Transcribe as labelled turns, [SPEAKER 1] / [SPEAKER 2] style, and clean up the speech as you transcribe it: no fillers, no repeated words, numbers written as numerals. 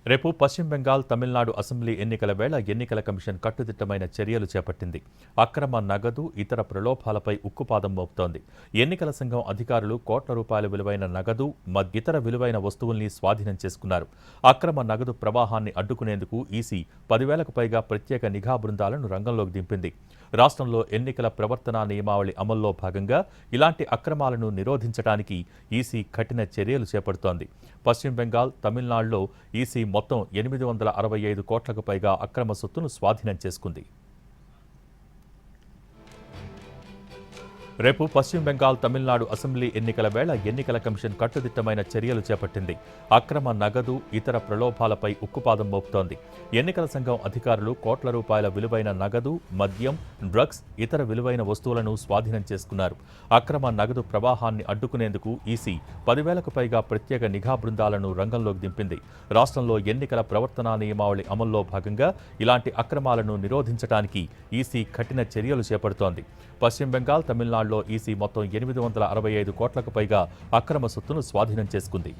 [SPEAKER 1] రేపు పశ్చిమ బెంగాల్, తమిళనాడు అసెంబ్లీ ఎన్నికల వేళ ఎన్నికల కమిషన్ కట్టుదిట్టమైన చర్యలు చేపట్టింది. అక్రమ నగదు, ఇతర ప్రలోభాలపై ఉక్కుపాదం మోపుతోంది. ఎన్నికల సంఘం అధికారులు కోట్ల రూపాయల విలువైన నగదు, ఇతర విలువైన వస్తువుల్ని స్వాధీనం చేసుకున్నారు. అక్రమ నగదు ప్రవాహాన్ని అడ్డుకునేందుకు ఈసీ 10,000కు పైగా ప్రత్యేక నిఘా బృందాలను రంగంలోకి దింపింది. రాష్ట్రంలో ఎన్నికల ప్రవర్తనా నియమావళి అమల్లో భాగంగా ఇలాంటి అక్రమాలను నిరోధించడానికి ఈసీ కఠిన చర్యలు చేపడుతోంది. పశ్చిమ బెంగాల్, తమిళనాడులో ఈసీ మొత్తం 865 కోట్లకు పైగా అక్రమ సొత్తును స్వాధీనం చేసుకుంది. రేపు పశ్చిమ బెంగాల్, తమిళనాడు అసెంబ్లీ ఎన్నికల వేళ ఎన్నికల కమిషన్ కట్టుదిట్టమైన చర్యలు చేపట్టింది. అక్రమ నగదు, ఇతర ప్రలోభాలపై ఉక్కుపాదం మోపుతోంది. ఎన్నికల సంఘం అధికారులు కోట్ల రూపాయల విలువైన నగదు, మద్యం, డ్రగ్స్, ఇతర విలువైన వస్తువులను స్వాధీనం చేసుకున్నారు. అక్రమ నగదు ప్రవాహాన్ని అడ్డుకునేందుకు ఈసీ 10,000కు పైగా ప్రత్యేక నిఘా బృందాలను రంగంలోకి దింపింది. రాష్ట్రంలో ఎన్నికల ప్రవర్తనా నియమావళి అమల్లో భాగంగా ఇలాంటి అక్రమాలను నిరోధించడానికి ఈసీ కఠిన చర్యలు చేపడుతోంది. పశ్చిమ బెంగాల్, తమిళనాడులో ఈసీ మొత్తం 865 కోట్లకు పైగా అక్రమ సొత్తును స్వాధీనం చేసుకుంది.